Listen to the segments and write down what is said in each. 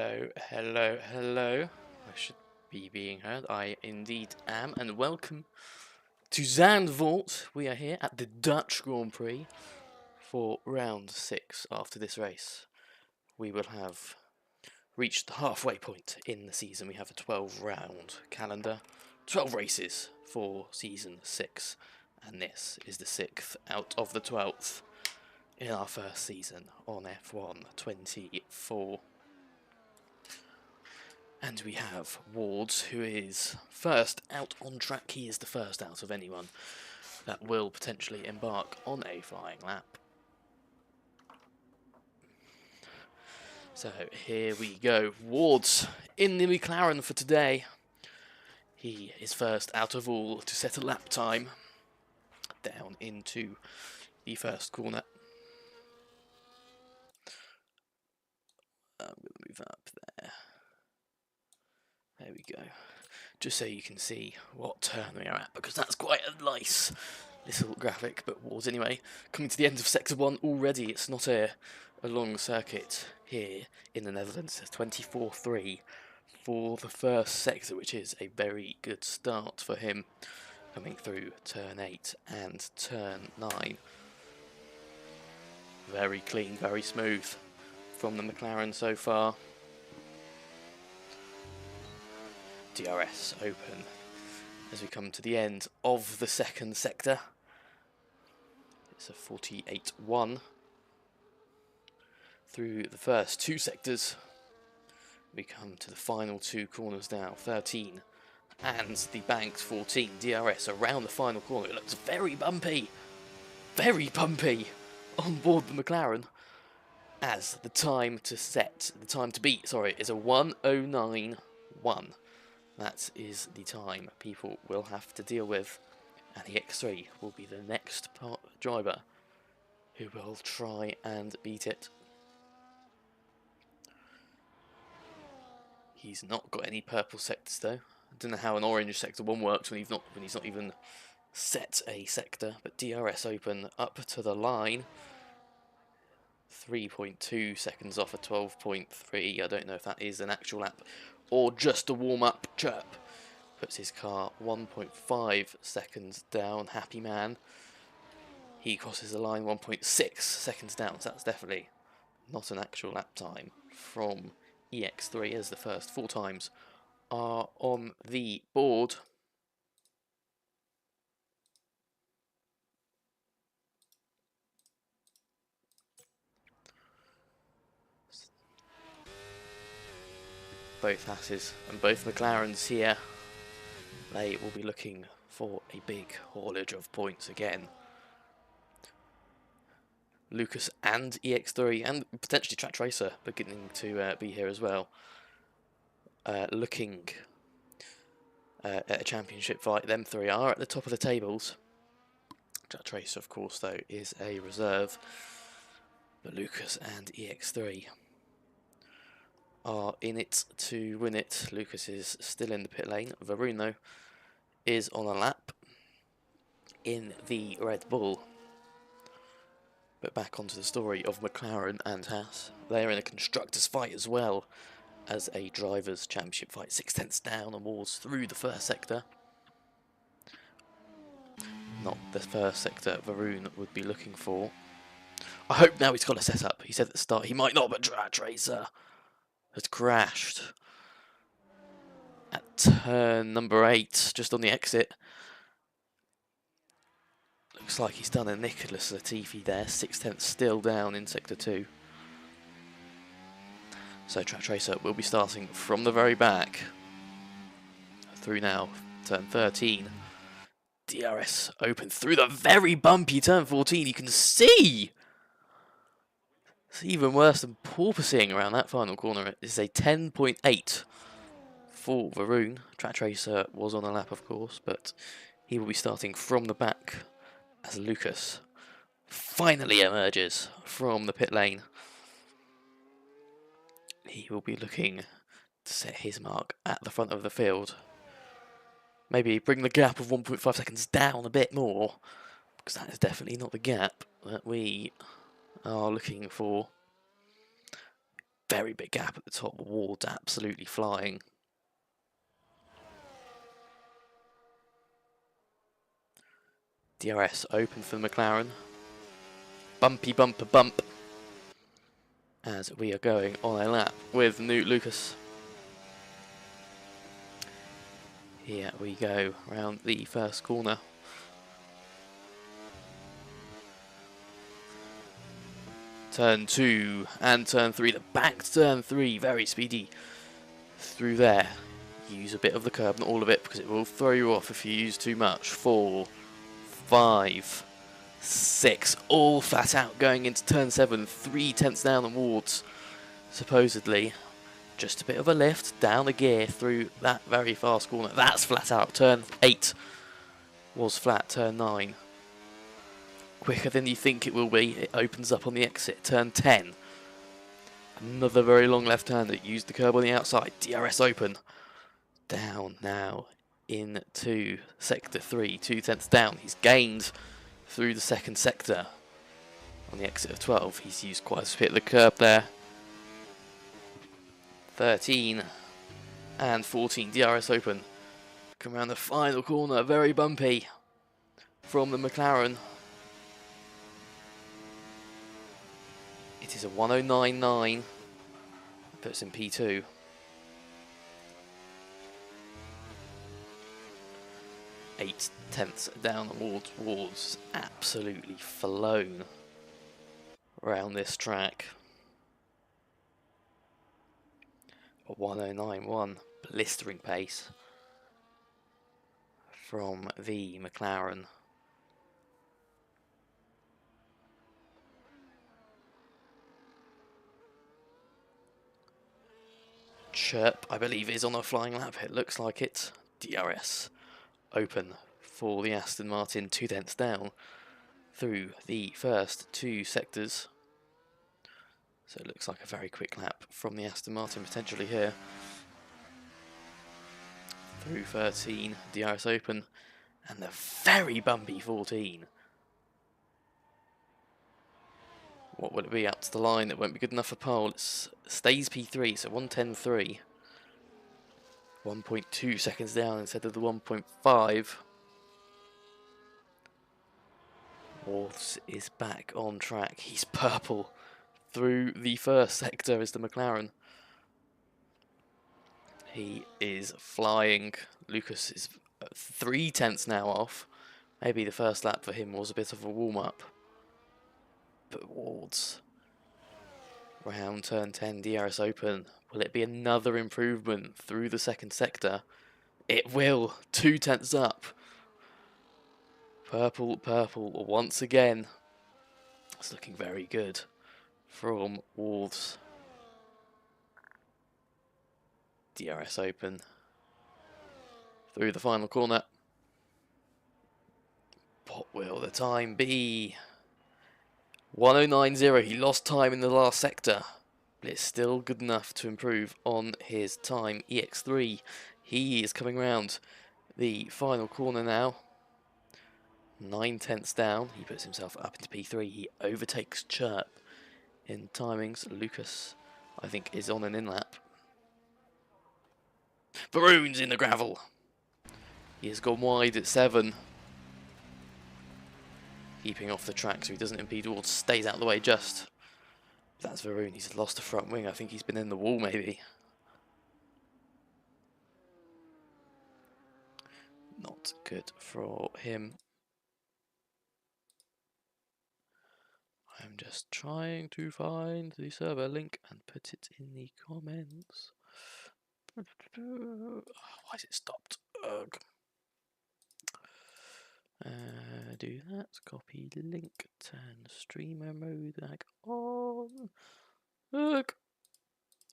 Hello, hello, hello. I should be being heard. I indeed am, and welcome to Zandvoort. We are here at the Dutch Grand Prix for round 6 after this race. We will have reached the halfway point in the season. We have a 12-round calendar, 12 races for season 6, and this is the 6th out of the 12th in our first season on F1 24. And we have Wards, who is first out on track. He is the first out of anyone that will potentially embark on a flying lap. So here we go. Wards in the McLaren for today. He is first out of all to set a lap time down into the first corner. I'm going to move up there. There we go. Just so you can see what turn we are at, because that's quite a nice little graphic, but Wards anyway. Coming to the end of Sector 1 already. It's not a long circuit here in the Netherlands. It's 24.3 for the first sector, which is a very good start for him. Coming through turn 8 and turn 9. Very clean, very smooth from the McLaren so far. DRS open as we come to the end of the second sector. It's a 48.1 through the first two sectors. We come to the final two corners now, 13 and the banked 14. DRS around the final corner. It looks very bumpy on board the McLaren, as the time to beat is a 1:09.1. That is the time people will have to deal with, and the X3 will be the next driver who will try and beat it. He's not got any purple sectors though. I don't know how an orange sector 1 works when he's not even set a sector, but DRS open up to the line. 3.2 seconds off a 12.3. I don't know if that is an actual lap or just a warm-up chirp. Puts his car 1.5 seconds down. Happy man. He crosses the line 1.6 seconds down. So that's definitely not an actual lap time from EX3, as the first 4 times are on the board. Both Hasses and both McLarens here. They will be looking for a big haulage of points again. Lucas and EX3 and potentially Track Tracer beginning to be here as well. Looking at a championship fight. Them three are at the top of the tables. Track Tracer, of course, though, is a reserve. But Lucas and EX3 are in it to win it. Lucas is still in the pit lane. Varun, though, is on a lap in the Red Bull. But back onto the story of McLaren and Haas. They're in a constructors fight as well as a drivers' championship fight. 6/10 down and Wards through the first sector. Not the first sector Varun would be looking for. I hope now he's got a setup. He said at the start he might not, but Track Tracer has crashed at turn number 8, just on the exit. Looks like he's done a Nicholas Latifi there. 6/10 still down in sector 2. So Track Tracer will be starting from the very back. Through now, turn 13. DRS open through the very bumpy turn 14. You can see! It's even worse than porpoising around that final corner. It's a 10.8 for Varun. Track Tracer was on a lap, of course, but he will be starting from the back as Lucas finally emerges from the pit lane. He will be looking to set his mark at the front of the field. Maybe bring the gap of 1.5 seconds down a bit more, because that is definitely not the gap that we are looking for. very big gap at the top. Ward's absolutely flying. DRS open for the McLaren. Bumpy bumper bump. As we are going on a lap with Newt Lucas. Here we go around the first corner. Turn 2 and turn 3. The back to turn 3, very speedy through there. Use a bit of the curb, not all of it, because it will throw you off if you use too much. 4, 5, 6, all flat out going into turn 7. 3/10 down the wards, supposedly. Just a bit of a lift, down a gear through that very fast corner. That's flat out. Turn 8 was flat, turn 9. Quicker than you think it will be. It opens up on the exit. Turn 10. Another very long left-hander. Use the curb on the outside. DRS open. Down now into sector 3. 2/10 down. He's gained through the second sector on the exit of 12. He's used quite a bit of the curb there. 13 and 14. DRS open. Come around the final corner. Very bumpy from the McLaren. It is a 109.9, puts in P2. Eight tenths down the wards, absolutely flown around this track. A 109.1, blistering pace from the McLaren. Chirp, I believe, is on a flying lap. It looks like it. DRS open for the Aston Martin, 2/10 down through the first 2 sectors. So it looks like a very quick lap from the Aston Martin potentially here. Through 13, DRS open, and the very bumpy 14. What would it be up to the line? It won't be good enough for pole. It stays P3, so 1:10.3. 1.2 seconds down instead of the 1.5. Wolves is back on track. He's purple through the first sector is the McLaren. He is flying. Lucas is 3/10 now off. Maybe the first lap for him was a bit of a warm-up. But Wards, round turn 10, DRS open. Will it be another improvement through the second sector? It will. 2/10 up. Purple, purple once again. It's looking very good from Wolves. DRS open. Through the final corner. What will the time be? 1:09.0. He lost time in the last sector, but it's still good enough to improve on his time. EX3, he is coming round the final corner now. 9/10 down. He puts himself up into P3. He overtakes Chirp in timings. Lucas, I think, is on an in-lap. Varun's in the gravel. He has gone wide at 7. Keeping off the track so he doesn't impede Ward, stays out of the way just. That's Varun, he's lost a front wing. I think he's been in the wall maybe. Not good for him. I'm just trying to find the server link and put it in the comments. Oh, why is it stopped? Ugh. Do that, copy link, turn streamer mode back on. Look.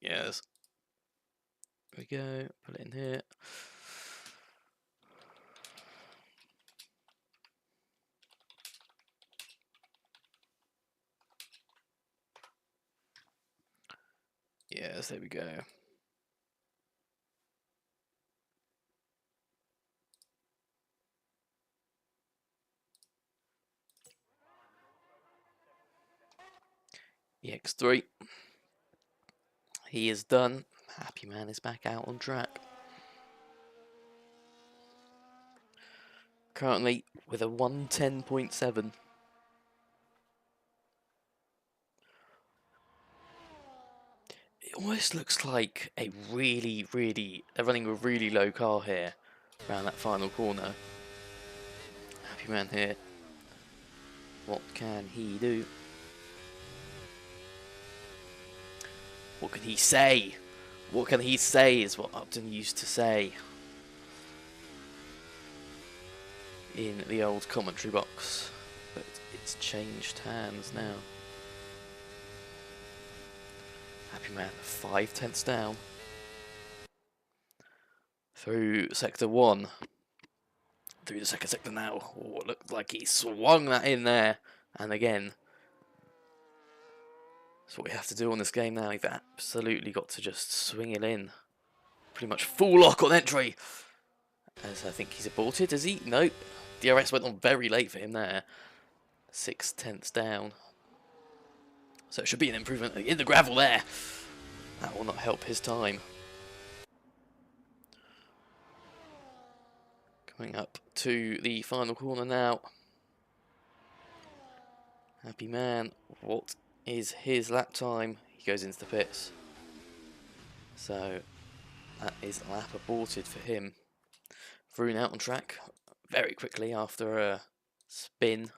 Yes. There we go, put it in here. Yes, there we go. EX3. He is done. Happy Man is back out on track. Currently with a 110.7. It almost looks like they're running a really low car here around that final corner. Happy Man here. What can he do? What can he say? What can he say is what Upton used to say in the old commentary box. But it's changed hands now. Happy Man, 5/10 down. Through sector 1. Through the second sector now. Oh, it looked like he swung that in there. And again, that's what we have to do on this game now. You've absolutely got to just swing it in. Pretty much full lock on entry. As I think he's aborted, is he? Nope. DRS went on very late for him there. 6/10 down. So it should be an improvement in the gravel there. That will not help his time. Coming up to the final corner now. Happy Man, what is his lap time? He goes into the pits. So that is lap aborted for him. Vroon out on track very quickly after a spin.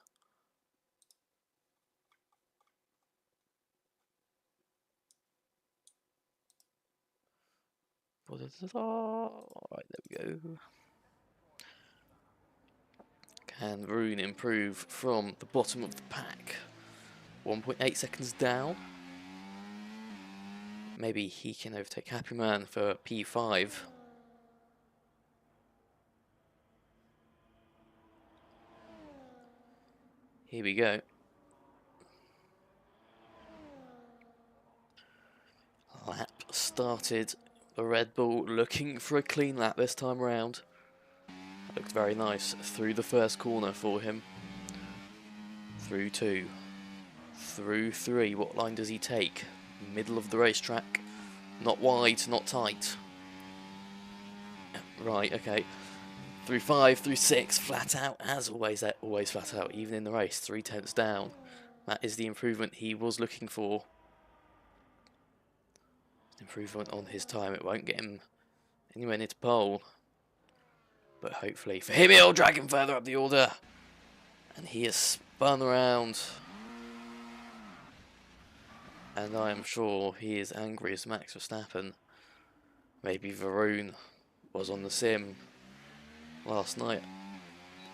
Alright, there we go. Can Vroon improve from the bottom of the pack? 1.8 seconds down. Maybe he can overtake Happy Man for P5. Here we go. Lap started. The Red Bull looking for a clean lap this time around. Looked very nice through the first corner for him. Through 2. Through 3. What line does he take? Middle of the racetrack. Not wide, not tight. Right, okay. Through 5, through 6, flat out, as always, always flat out, even in the race, 3/10 down. That is the improvement he was looking for. Improvement on his time, it won't get him anywhere near to pole. But hopefully for him, it'll drag him further up the order. And he has spun around. And I am sure he is angry as Max Verstappen. Maybe Varun was on the sim last night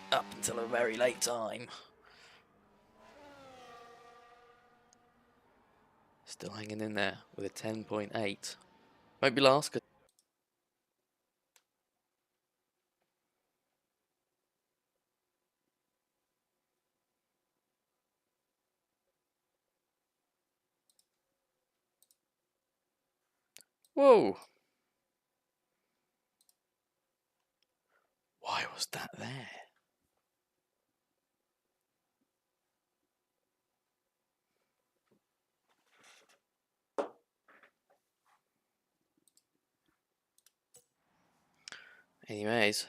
up until a very late time. Still hanging in there with a 10.8. Won't be last. Whoa! Why was that there? Anyways.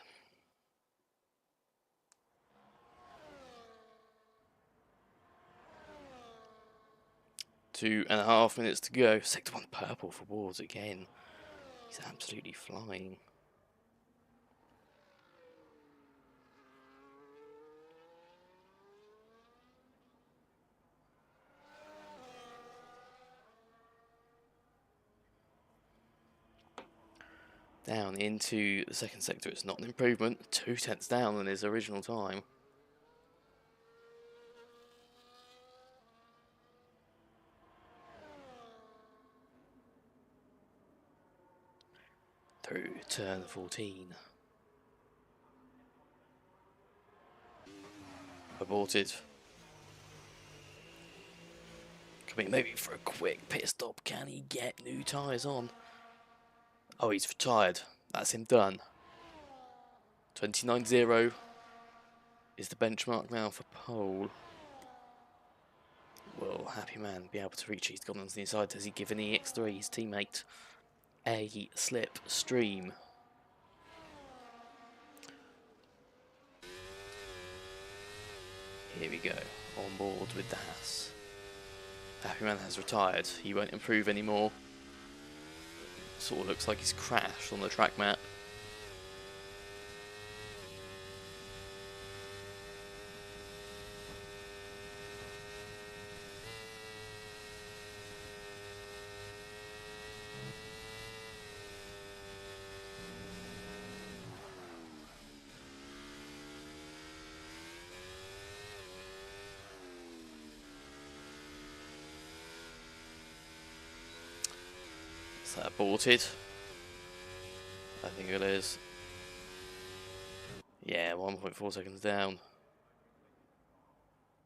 2.5 minutes to go. Sector 1 purple for Wards again. He's absolutely flying. Down into the second sector, it's not an improvement. 2/10 down on his original time. Through turn 14. Aborted. Coming maybe for a quick pit stop. Can he get new tyres on? Oh, he's retired. That's him done. 29.0 is the benchmark now for pole. Will Happy Man be able to reach? He's gone onto the inside. Has he given EX3, his teammate, a slip stream? Here we go, on board with the Haas. Happy Man has retired. He won't improve anymore. Sort of looks like he's crashed on the track map. Is that aborted? I think it is. Yeah, 1.4 seconds down.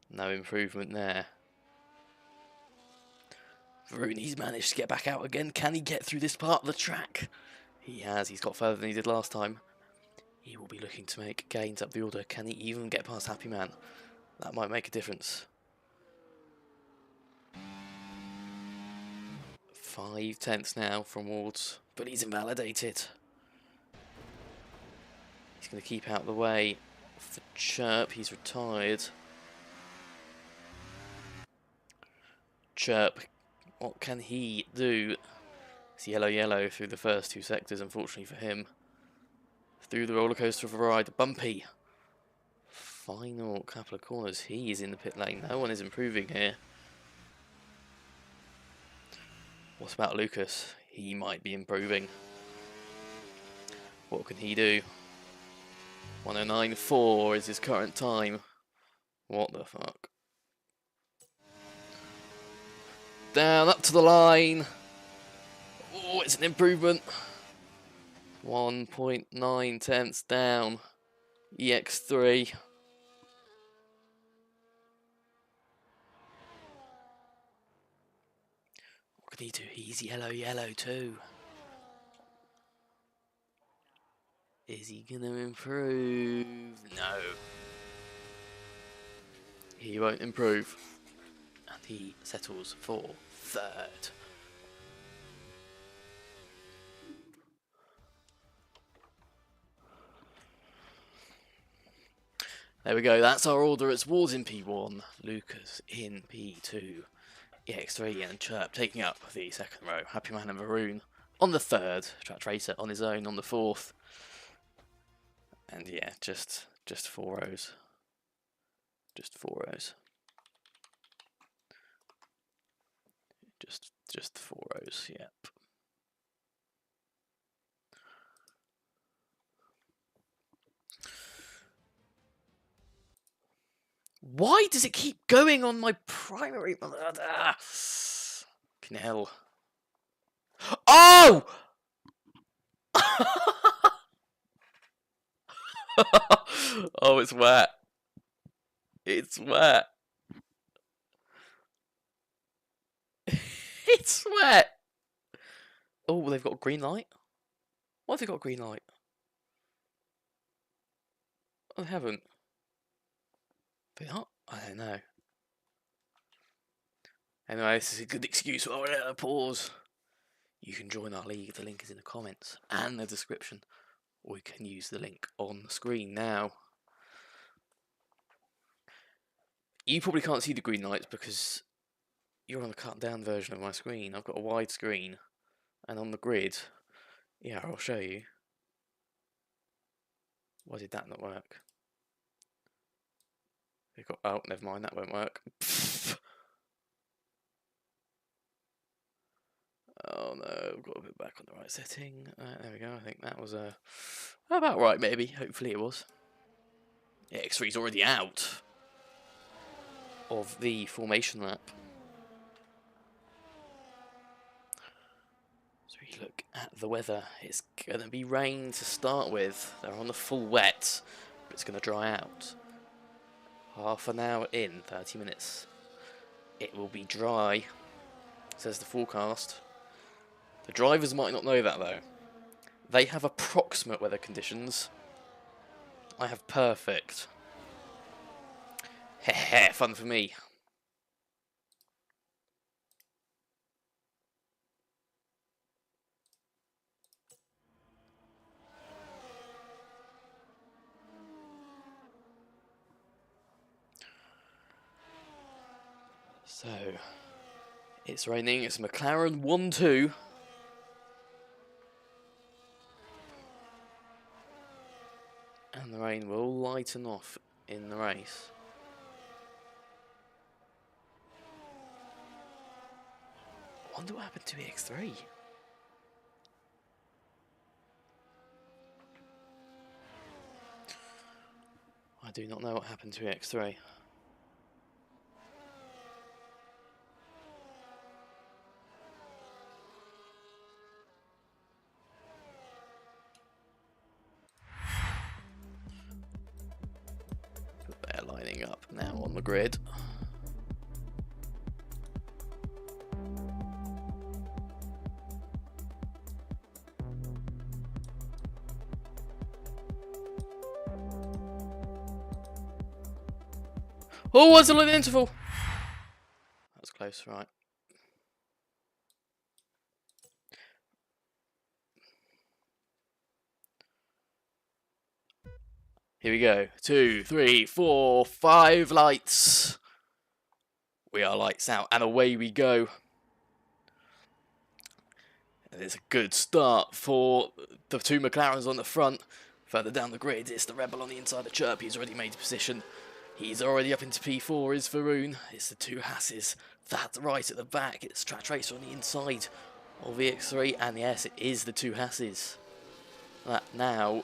No improvement there. Varuni's managed to get back out again. Can he get through this part of the track? He has. He's got further than he did last time. He will be looking to make gains up the order. Can he even get past Happy Man? That might make a difference. 5 tenths now from Wards, but he's invalidated. He's going to keep out of the way for Chirp. He's retired. Chirp, what can he do? It's yellow through the first 2 sectors, unfortunately for him. Through the roller coaster of a ride, bumpy. Final couple of corners, he is in the pit lane. No one is improving here. What about Lucas? He might be improving. What can he do? 109.4 is his current time. What the fuck? Down, up to the line. Oh, it's an improvement. 1.9 tenths down. EX3. What can he do? He's yellow too. Is he gonna improve? No. He won't improve. And he settles for 3rd. There we go, that's our order. It's Wards in P1, Lucas in P2, EX3 and Chirp taking up the 2nd row. Happy Man and Varun on the 3rd, Track Tracer on his own on the 4th. And yeah, just 4 rows. Just 4 rows. Just 4 rows, yep. Why does it keep going on my primary? Canel. Oh! Oh, it's wet. It's wet. It's wet. Oh, they've got a green light? Why have they got a green light? Oh, they haven't. They not? I don't know. Anyway, this is a good excuse for a pause. You can join our league. The link is in the comments and the description. Or you can use the link on the screen now. You probably can't see the green lights because you're on the cut down version of my screen. I've got a wide screen. And on the grid, yeah, I'll show you. Why did that not work? We got, oh, never mind, that won't work. Oh no, I've got to put back on the right setting. There we go, I think that was about right, maybe. Hopefully it was. Yeah, X3's already out of the formation lap. So we look at the weather. It's going to be rain to start with. They're on the full wet, but it's going to dry out. Half an hour in, 30 minutes. It will be dry, says the forecast. The drivers might not know that though. They have approximate weather conditions. I have perfect. Heh, fun for me. So, it's raining. It's McLaren 1-2. And the rain will lighten off in the race. I wonder what happened to EX3. I do not know what happened to EX3. But they're lining up now on the grid. Oh, was it an interval? That was close, right. Here we go. 2, 3, 4, 5 lights. We are lights out, and away we go. And it's a good start for the two McLarens on the front. Further down the grid, it's the Rebel on the inside of Chirp. He's already made a position. He's already up into P4, is Varun. It's the two Hasses. That's right at the back. It's Track Tracer on the inside of VX3. And yes, it is the two Hasses. That now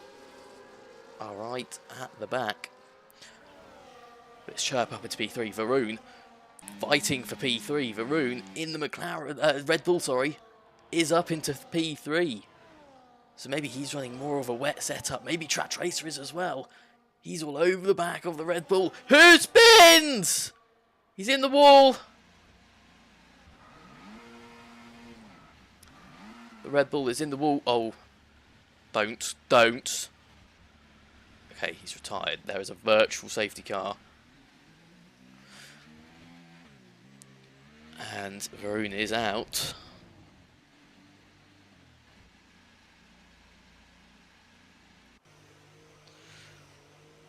are right at the back. But it's Chirp up into P3. Varun fighting for P3. Varun in the McLaren, Red Bull, sorry, is up into P3. So maybe he's running more of a wet setup. Maybe Track Tracer is as well. He's all over the back of the Red Bull. Who spins? He's in the wall. The Red Bull is in the wall. Oh, don't. Okay, he's retired. There is a virtual safety car. And Varun is out.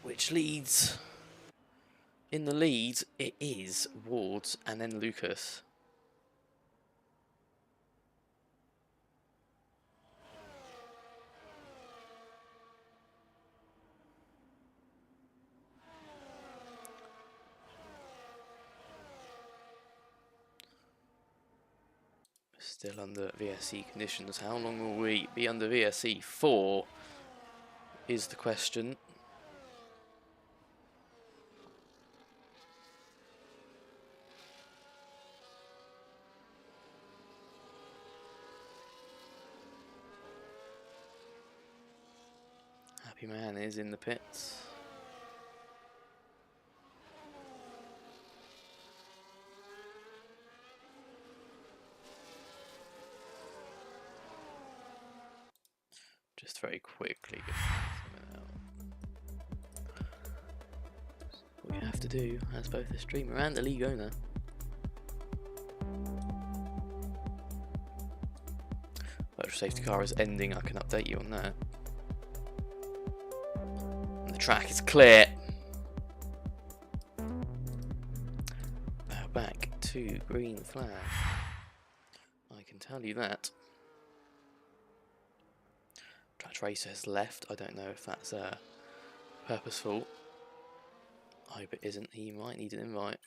Which leads, in the lead, it is Wards and then Lucas. Still under VSC conditions. How long will we be under VSC for is the question. Happy Man is in the pits. Just very quickly. What you have to do as both the streamer and the league owner. Virtual safety car is ending, I can update you on that. And the track is clear. Now back to green flag. I can tell you that. Track Tracer has left. I don't know if that's purposeful. I hope it isn't. He might need an invite.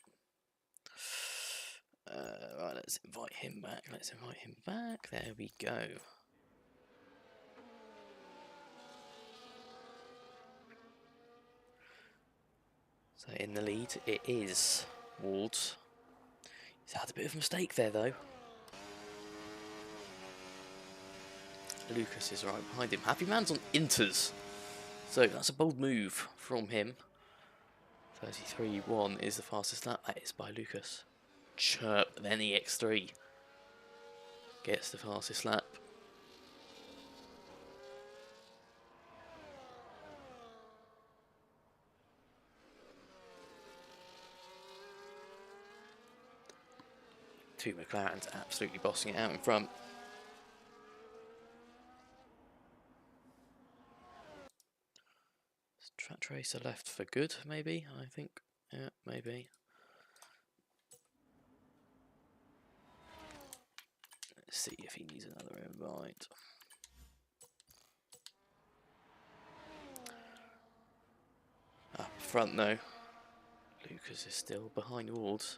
Right, let's invite him back. There we go. So in the lead, it is Wards. He's had a bit of a mistake there, though. Lucas is right behind him. Happy Man's on Inters. So that's a bold move from him. 33.1 is the fastest lap. That is by Lucas. Chirp, then EX3 gets the fastest lap. Two McLarens absolutely bossing it out in front. Track Tracer left for good, maybe, I think. Yeah, maybe. see if he needs another invite. Up front though, Lucas is still behind Wards.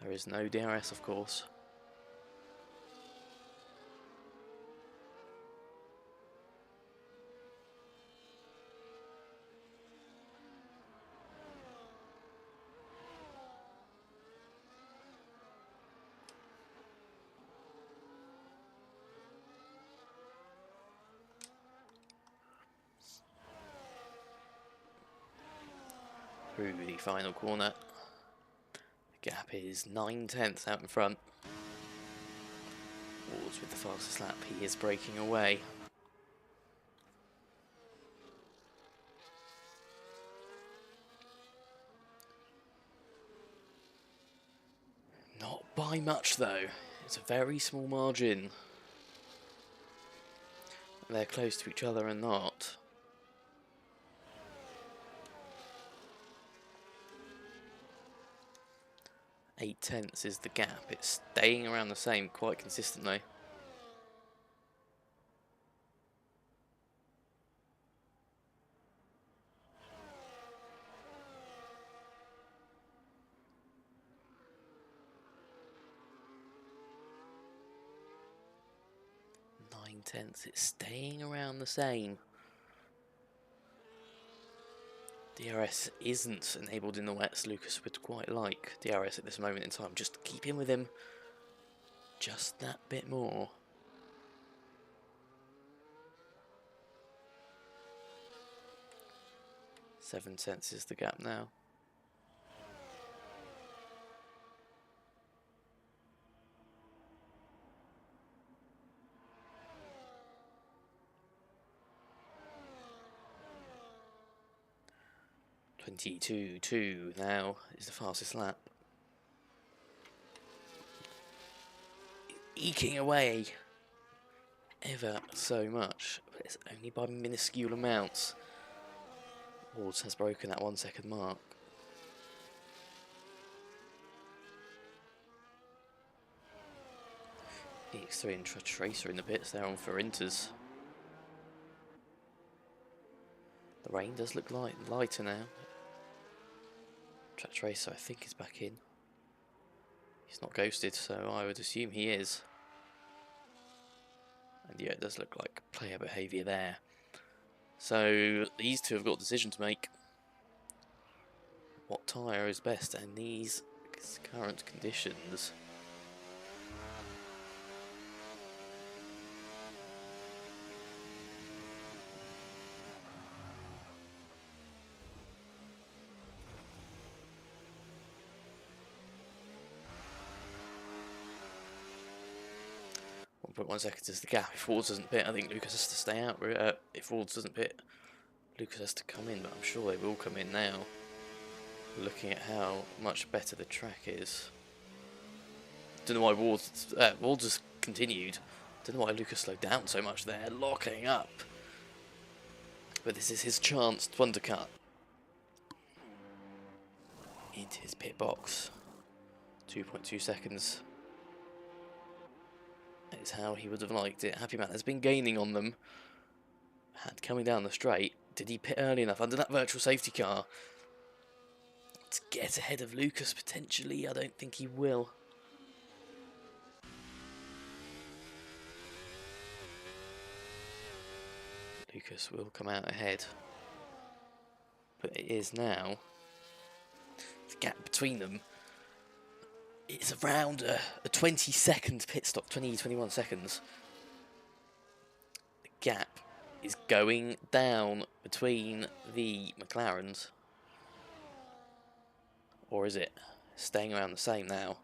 There is no DRS, of course. Through the final corner. The gap is 9/10 out in front. Wards with the fastest lap, he is breaking away. Not by much though, it's a very small margin. They're close to each other and not. Eight tenths is the gap. It's staying around the same quite consistently. Nine tenths. It's staying around the same. DRS isn't enabled in the wets. Lucas would quite like DRS at this moment in time. Just keep in with him just that bit more. 7 tenths is the gap now. .22.2 now is the fastest lap. Eking away ever so much, but it's only by minuscule amounts. Wards has broken that 1 second mark. EX3 and Tracer in the pits, they're on for Inters. The rain does look lighter now. Tracer I think is back in. He's not ghosted, so I would assume he is. And yeah, it does look like player behaviour there. So these two have got a decision to make. What tyre is best in these current conditions? .1 seconds is the gap. If Wards doesn't pit, I think Lucas has to stay out. If Wards doesn't pit, Lucas has to come in, but I'm sure they will come in now. Looking at how much better the track is. Don't know why Wards has continued. Don't know why Lucas slowed down so much there, locking up. But this is his chance to undercut into his pit box. 2.2 seconds. That is how he would have liked it. Happy Man has been gaining on them. And coming down the straight, did he pit early enough under that virtual safety car to get ahead of Lucas potentially? I don't think he will. Lucas will come out ahead. But it is now. The gap between them, it's around a 20-second pit stop, 21 seconds. The gap is going down between the McLarens. Or is it staying around the same now?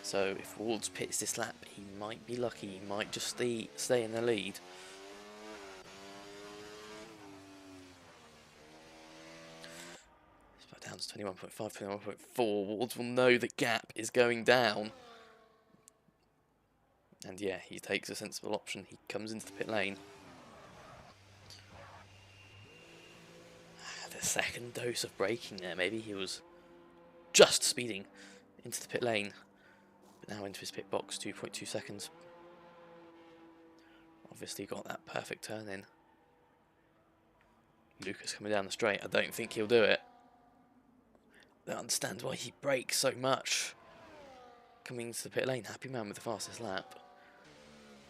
So if Wards pits this lap, he might be lucky. He might just stay in the lead. Down to 21.5, 21.4. Wards will know the gap is going down. And yeah, he takes a sensible option. He comes into the pit lane. The second dose of braking there. Maybe he was just speeding into the pit lane. Now into his pit box, 2.2 seconds. Obviously got that perfect turn in. Lucas coming down the straight. I don't think he'll do it. I don't understand why he brakes so much. Coming into the pit lane, happy man with the fastest lap.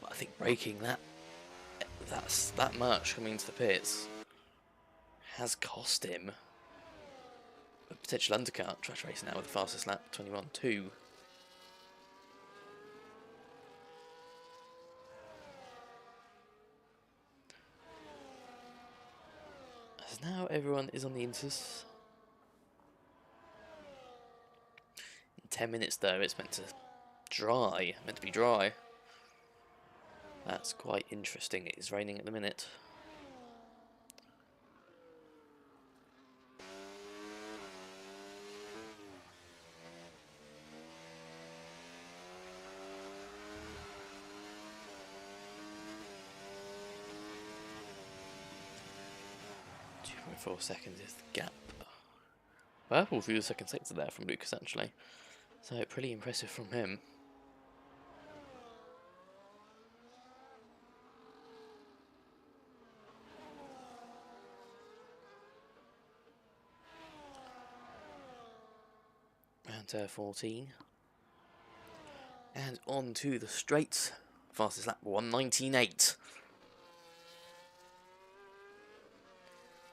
But I think braking that much coming into the pits has cost him a potential undercut. Trash race now with the fastest lap, 21.2. As now everyone is on the Inters. In 10 minutes though, it's meant to be dry. That's quite interesting. It is raining at the minute. .4 seconds is the gap. Purple through the second sector there from Lucas actually. So pretty impressive from him. Round 14. And on to the straights. Fastest lap, 1:19.8.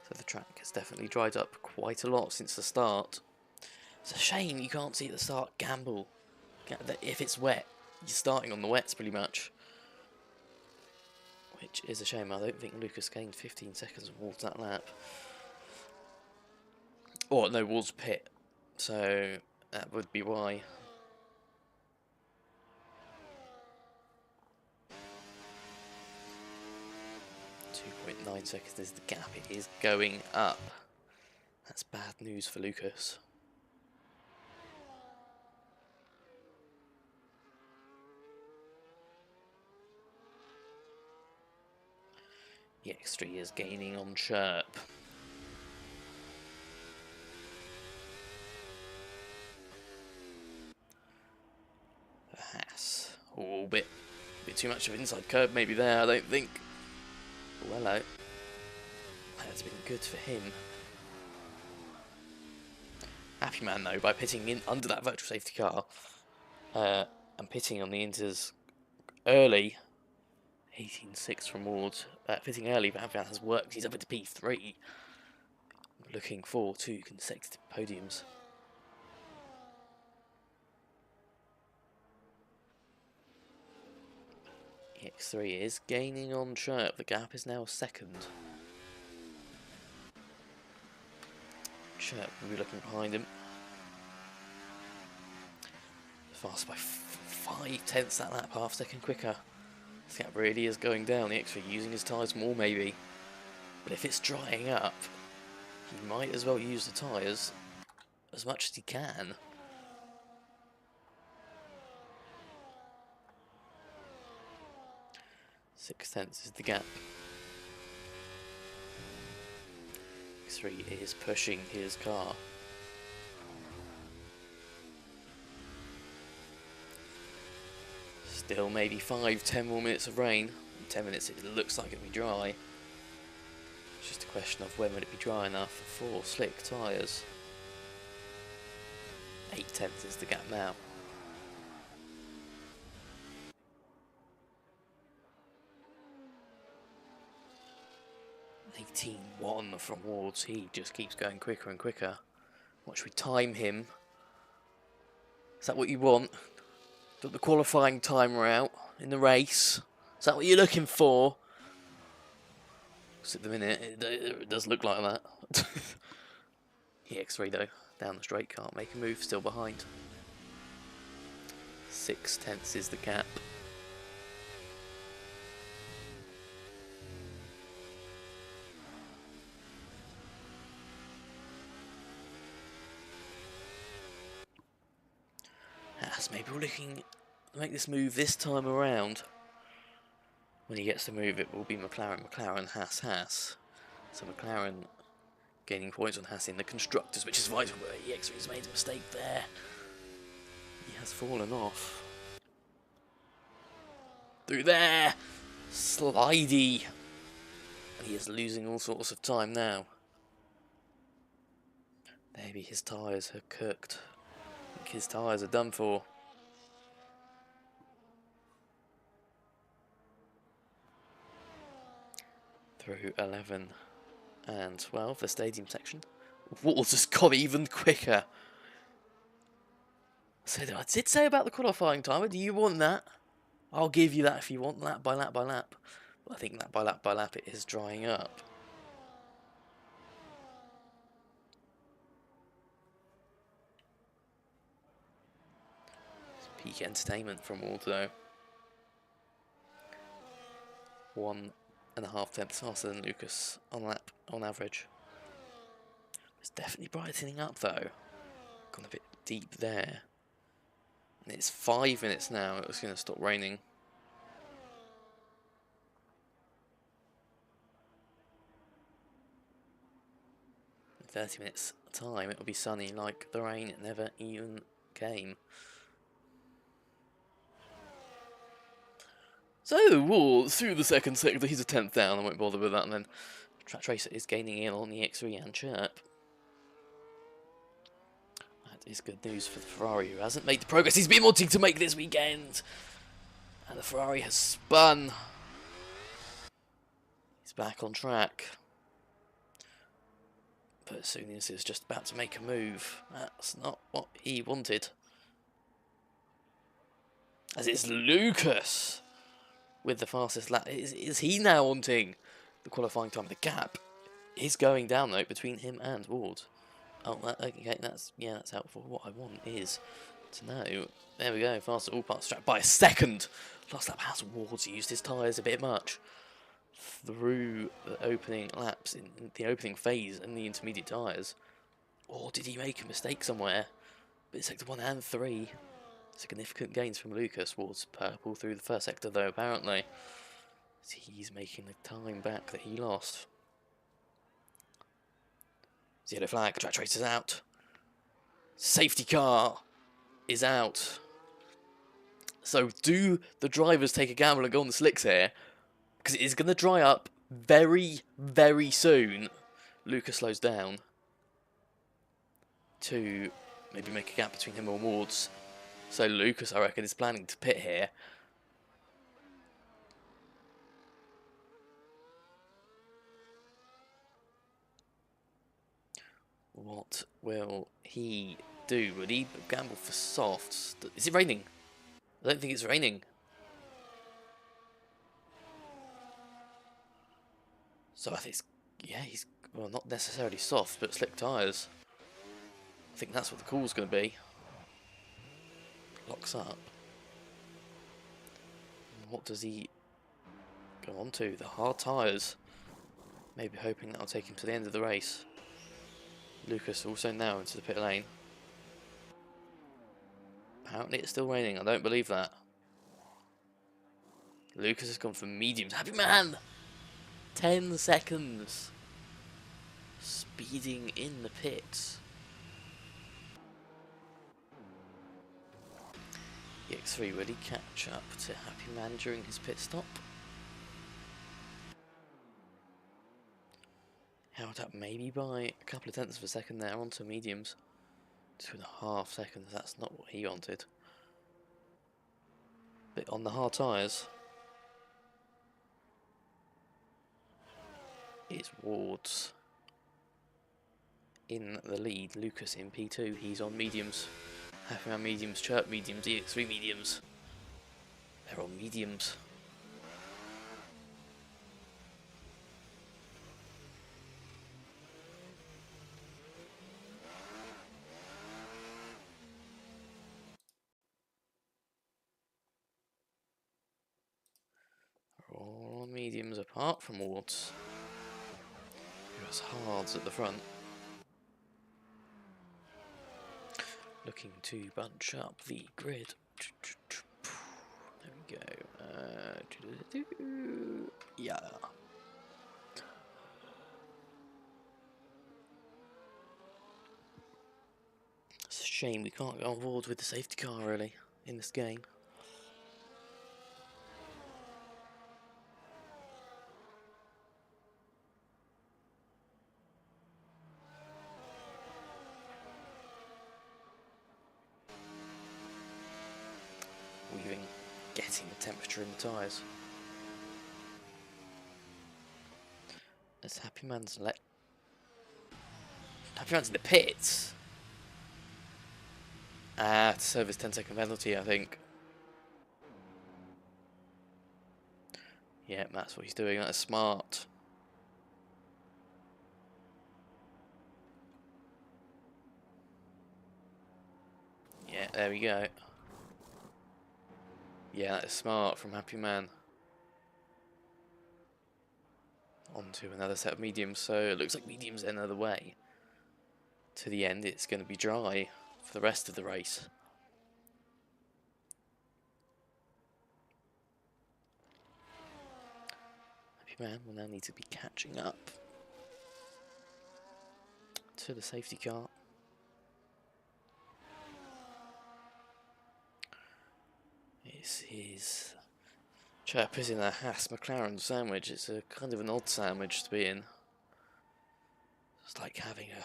So the track has definitely dried up quite a lot since the start. It's a shame you can't see at the start gamble. If it's wet, you're starting on the wets pretty much. Which is a shame. I don't think Lucas gained 15 seconds towards that lap. Or no, towards pit. So that would be why. 2.9 seconds is the gap. It is going up. That's bad news for Lucas. The X3 is gaining on Chirp. Haas. Oh, a bit too much of inside curb maybe there, I don't think. Oh, hello. That's been good for him. Happy man though, by pitting in under that virtual safety car and pitting on the Inters early. 18.6 from Ward. Pitting early, but Happy man has worked. He's up into P3. Looking for 2 consecutive podiums. X3 is gaining on Chirp. The gap is now second. Chirp will be looking behind him. Fast by 5/10 that lap, half second quicker. This gap really is going down. The X3 using his tyres more maybe. But if it's drying up, he might as well use the tyres as much as he can. 0.6 is the gap. X3 is pushing his car. Still maybe 5-10 more minutes of rain. In 10 minutes it looks like it'll be dry. It's just a question of when will it be dry enough for slick tyres. 0.8 is the gap now. 18.1 from Wards. He just keeps going quicker and quicker. What should we time him? Is that what you want? Got the qualifying timer out in the race. Is that what you're looking for? Because at the minute it does look like that. The X3 though, down the straight, can't make a move, still behind. 0.6 is the gap. Maybe we're looking to make this move this time around. When he gets to move, it will be McLaren, Haas. So McLaren gaining points on Haas in the constructors, which is vital, but EX3 has made a mistake there. He has fallen off. Through there! Slidey! He is losing all sorts of time now. Maybe his tyres are cooked. I think his tyres are done for. Through 11 and 12, the stadium section. Walls has got even quicker. So I did say about the qualifying timer, do you want that? I'll give you that if you want, lap by lap by lap. But I think lap by lap it is drying up. Peak entertainment from Ward though. 1.5 tenths faster than Lucas on lap on average. It's definitely brightening up though. Gone a bit deep there. And it's 5 minutes now. It was going to stop raining. In 30 minutes time it'll be sunny like the rain never even came. So, Ward through the second sector, he's a 10th down, I won't bother with that, and then Track Tracer is gaining in on the X3 and Chirp. That is good news for the Ferrari, who hasn't made the progress he's been wanting to make this weekend. And the Ferrari has spun. He's back on track. But as soon as he's just about to make a move, that's not what he wanted. As it's Lucas with the fastest lap. Is he now wanting the qualifying time? The gap is going down though between him and Ward. Oh, okay, that's helpful. What I want is to know. There we go, faster all parts track by a second. Last lap has Ward used his tyres a bit much through the opening laps in the opening phase and the intermediate tyres. Or did he make a mistake somewhere? But in sector 1 and 3. Significant gains from Lucas. Ward's purple through the first sector though, apparently. He's making the time back that he lost. Yellow flag, Track Tracer's out. Safety car is out. So do the drivers take a gamble and go on the slicks here? Because it is going to dry up very, very soon. Lucas slows down to maybe make a gap between him and Ward's. So Lucas, I reckon, is planning to pit here. What will he do? Would he gamble for softs? Is it raining? I don't think it's raining. So I think he's well, not necessarily soft, but slick tyres. I think that's what the call's going to be. Locks up. What does he go on to? The hard tyres. Maybe hoping that'll take him to the end of the race. Lucas also now into the pit lane. Apparently it's still raining. I don't believe that. Lucas has gone for mediums. Happy man! 10 seconds. Speeding in the pits. The X3 will he catch up to Happy Man during his pit stop? Held up maybe by a couple of tenths of a second there onto mediums. 2.5 seconds, that's not what he wanted. But on the hard tyres, it's Ward's in the lead. Lucas in P2, he's on mediums. Happy Man mediums, Chirp mediums, EX3 mediums. They're on mediums. They're all on mediums apart from Ward's, who has hards at the front. Looking to bunch up the grid. There we go. Yeah. It's a shame we can't go on board with the safety car really in this game. getting the temperature in the tyres. As Happy Man's in the pits. To serve his 10-second penalty, I think. Yeah, that's what he's doing. That is smart. Yeah, there we go. Yeah, that is smart from Happy Man. On to another set of mediums. So it looks like mediums end of the way. To the end, it's going to be dry for the rest of the race. Happy Man will now need to be catching up to the safety car. This is chap is in a Haas McLaren sandwich. It's a kind of an odd sandwich to be in. It's like having a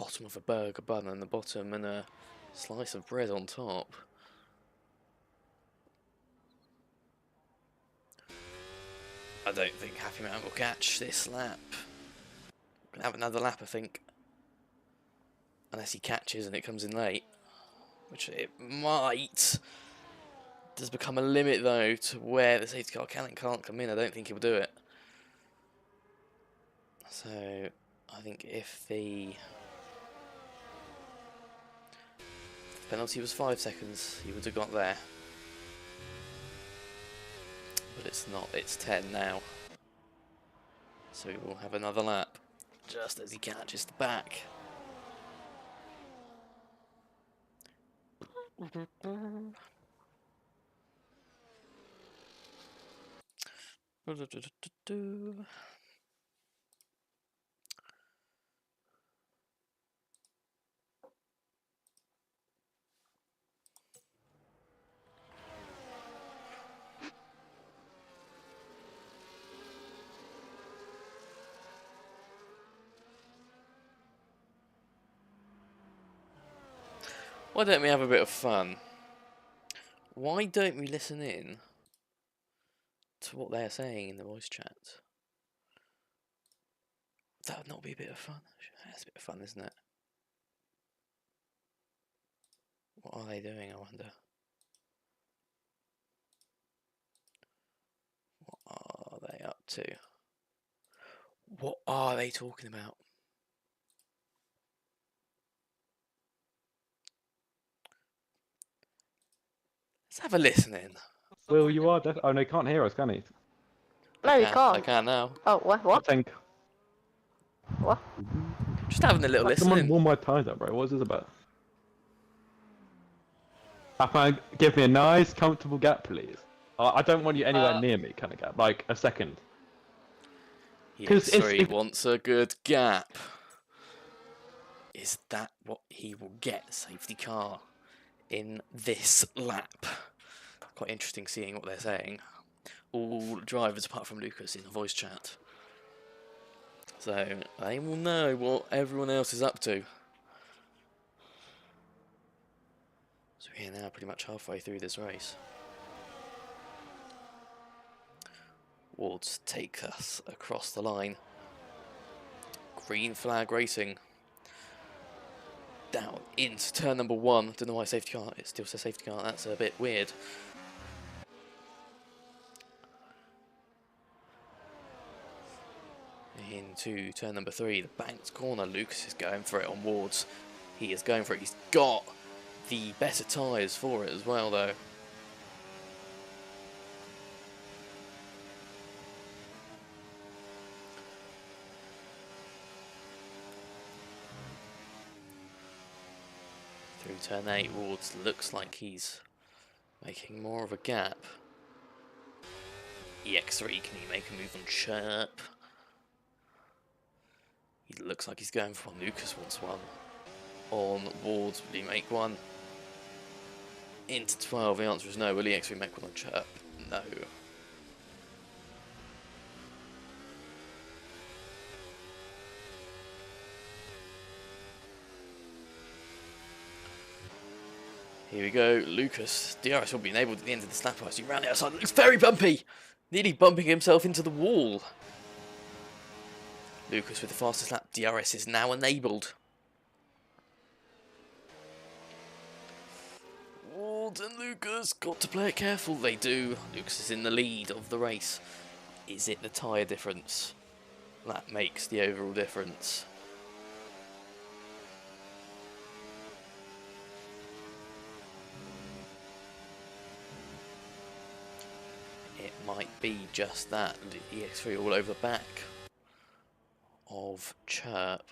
bottom of a burger bun on the bottom and a slice of bread on top. I don't think Happy Man will catch this lap. Gonna have another lap, I think. Unless he catches and it comes in late. Which it might. Does become a limit though to where the safety car can and can't come in. I don't think he'll do it. So I think if the penalty was 5 seconds, he would have got there. But it's not, it's 10 now. So we will have another lap. Just as he catches the back. Why don't we have a bit of fun? Why don't we listen in to what they're saying in the voice chat? That would not be a bit of fun. That's a bit of fun, isn't it? What are they doing, I wonder? What are they up to? What are they talking about? Let's have a listen in. Will, you are deaf. Oh no, he can't hear us, can he? No, you can't. I can now. Oh, what? I What? think. What? Just having a little listen Someone in. warm my ties up, bro. What is this about? Afan, give me a nice, comfortable gap, please. I don't want you anywhere near me, kind of gap. Like a second. Yes, he wants a good gap. Is that what he will get? Safety car in this lap. Quite interesting seeing what they're saying. All drivers apart from Lucas in the voice chat. So they will know what everyone else is up to. So we are now pretty much halfway through this race. Wards take us across the line. Green flag racing. Down into turn number 1. Don't know why safety car. It still says safety car. That's a bit weird. Into turn number 3. The banked corner. Lucas is going for it on Wards. He is going for it. He's got the better tyres for it as well, though. Through turn 8, Wards looks like he's making more of a gap. EX3, can he make a move on Chirp? He looks like he's going for one. Lucas wants one. On Wards, will he make one? Into 12, the answer is no. Will EX3 make one on Chirp? No. Here we go, Lucas. DRS will be enabled at the end of this lap as he ran outside. It looks very bumpy! Nearly bumping himself into the wall. Lucas with the fastest lap. DRS is now enabled. Ward and Lucas got to play it careful. They do. Lucas is in the lead of the race. Is it the tyre difference that makes the overall difference? It might be just that. The EX3 all over the back of Chirp.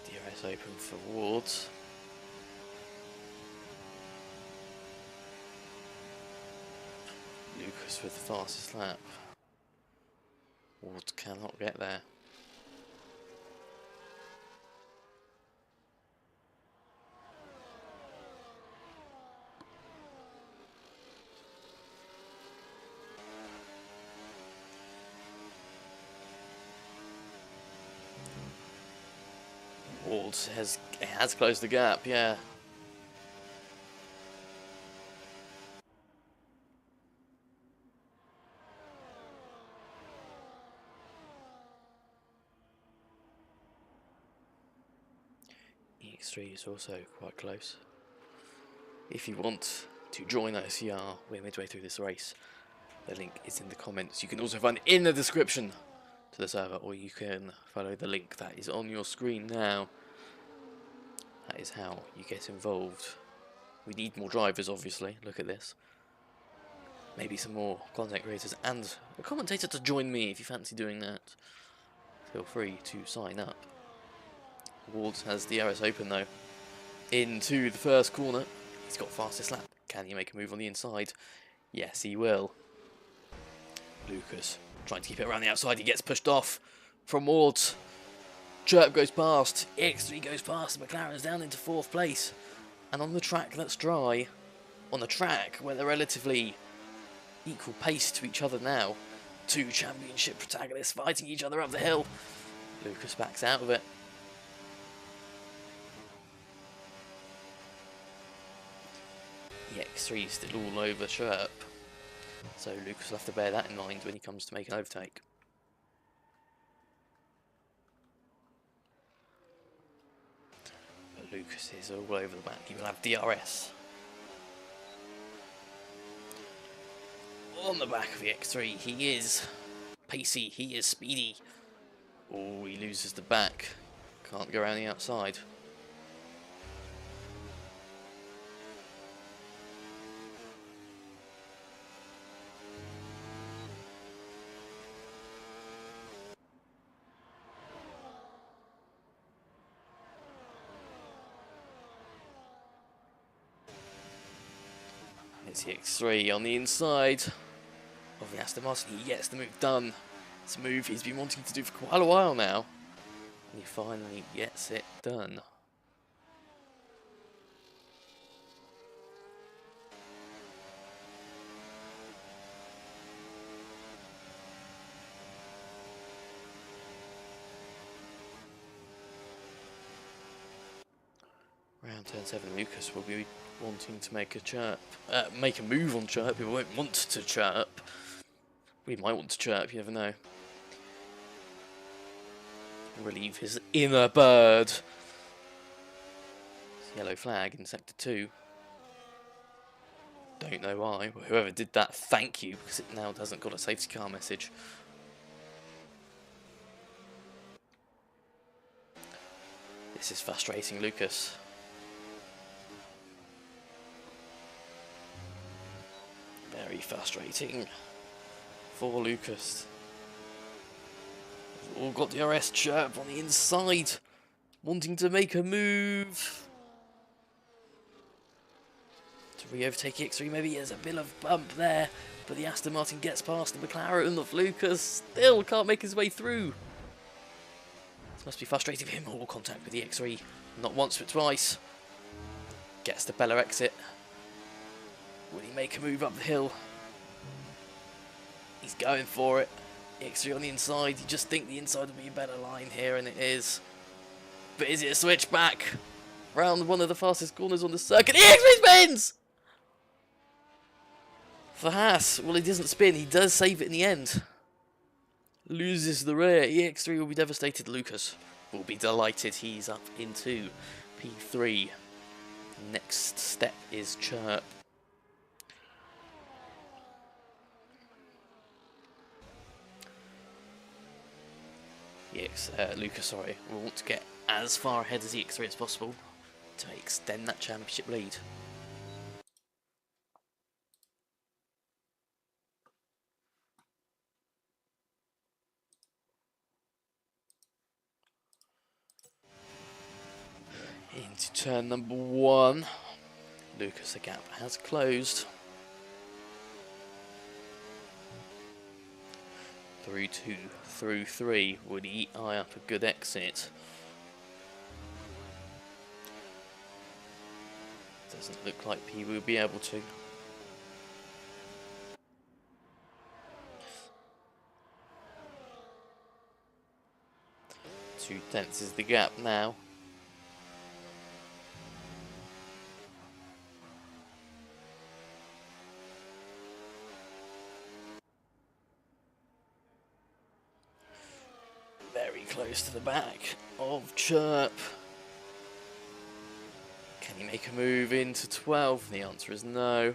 DRS open for Wards. Lucas with the fastest lap. Wards cannot get there. Wards has closed the gap, yeah. EX3 is also quite close. If you want to join ICR, we're midway through this race. The link is in the comments. You can also find it in the description to the server, or you can follow the link that is on your screen now. That is how you get involved. We need more drivers, obviously. Look at this. Maybe some more content creators and a commentator to join me if you fancy doing that. Feel free to sign up. Wards has the DRS open though. Into the first corner. He's got fastest lap. Can he make a move on the inside? Yes, he will. Lucas trying to keep it around the outside. He gets pushed off from Wards. Chirp goes past. X3 goes past. McLaren's down into 4th place. And on the track that's dry, on the track where they're relatively equal pace to each other now, two championship protagonists fighting each other up the hill. Lucas backs out of it. The X3 still all over Chirp, so Lucas will have to bear that in mind when he comes to make an overtake. But Lucas is all over the back. He will have DRS. On the back of the X3, he is pacey, he is speedy. Oh, he loses the back. Can't go around the outside. It's the X3 on the inside of the Aston Martin. He gets the move done. It's a move he's been wanting to do for quite a while now. And he finally gets it done. Round turn 7, Lucas will be wanting to make a move on Chirp. He won't want to Chirp. We might want to Chirp, you never know. Relieve his inner bird. Yellow flag in sector 2. Don't know why, but whoever did that, thank you, because it now hasn't got a safety car message. This is frustrating, Lucas. Very frustrating for Lucas. We've all got the DRS. Chirp on the inside. wanting to make a move. To re-overtake X3, maybe there's a bit of bump there, but the Aston Martin gets past the McLaren of Lucas, still can't make his way through. This must be frustrating for him. All contact with the X3, not once but twice. Gets the Bella exit. Will he make a move up the hill? He's going for it. X3 on the inside. You just think the inside will be a better line here, and it is. But is it a switchback? Round one of the fastest corners on the circuit. The X3 spins! For Haas, well, he doesn't spin. He does save it in the end. Loses the rear. EX3 will be devastated. Lucas will be delighted. He's up into P3. Next step is chirp. Lucas, sorry, will want to get as far ahead as EX3 as possible to extend that championship lead. Into turn number 1. Lucas, the gap has closed. Through 2, through 3. Would he eye up a good exit? Doesn't look like he will be able to. Two tenths is the gap now. Very close to the back of Chirp. Can he make a move into 12? The answer is no.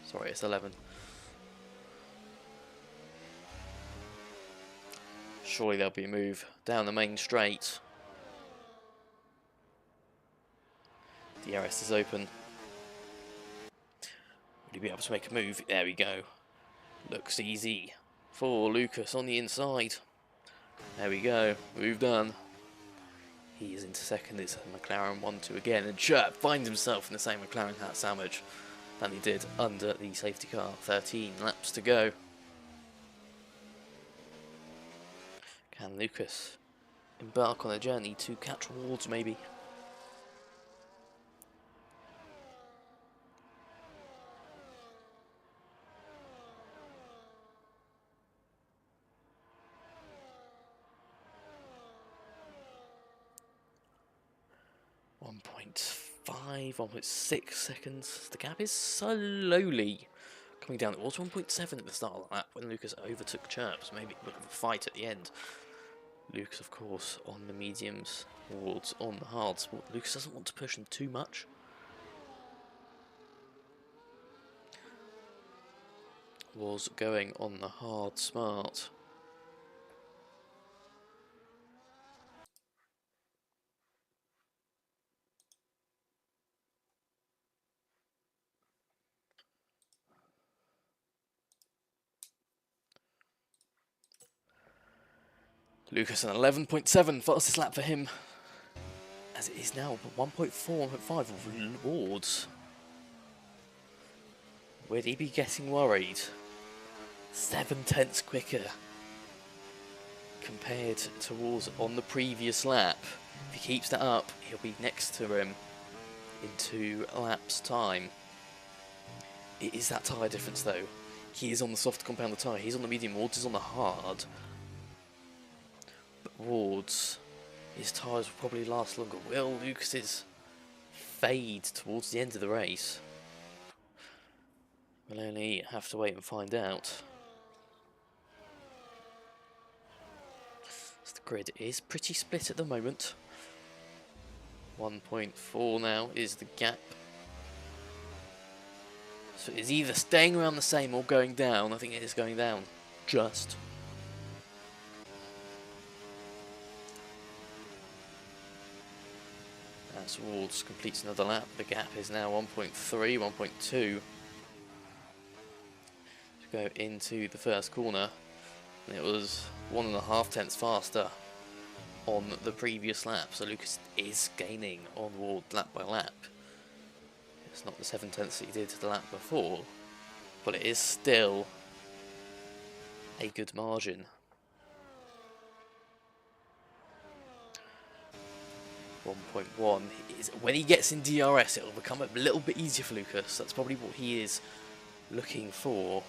Sorry, it's 11. Surely there'll be a move down the main straight. DRS is open. Would he be able to make a move? There we go. Looks easy for Lucas on the inside. There we go. Move done. He is into second. It's McLaren 1-2 again. And Chirp finds himself in the same McLaren hat sandwich than he did under the safety car. 13 laps to go. Can Lucas embark on a journey to catch rewards, maybe? .5, 1.6 seconds. The gap is slowly coming down. It was 1.7 at the start of the lap when Lucas overtook Chirp, so maybe a bit of a fight at the end. Lucas, of course, on the mediums, Ward's on the hards. Lucas doesn't want to push them too much. Was going on the hard smart. Lucas an 11.7, fastest lap for him. As it is now 1.4, 1.5 of Ward's. Would he be getting worried? 7 tenths quicker compared to Ward's on the previous lap. If he keeps that up, he'll be next to him in 2 laps' time. It is that tyre difference though. He is on the soft compound tyre, he's on the medium, Ward's is on the hard. But Ward's, his tyres will probably last longer. Will Lucas's fade towards the end of the race? We'll only have to wait and find out. So the grid is pretty split at the moment. 1.4 now is the gap. So it's either staying around the same or going down. I think it is going down. Just. As Ward's completes another lap, the gap is now 1.3, 1.2. To go into the first corner, and it was 1.5 tenths faster on the previous lap, so Lucas is gaining on Ward lap by lap. It's not the 7/10 that he did the lap before, but it is still a good margin. 1.1 is when he gets in DRS, it'll become a little bit easier for Lucas. That's probably what he is looking for.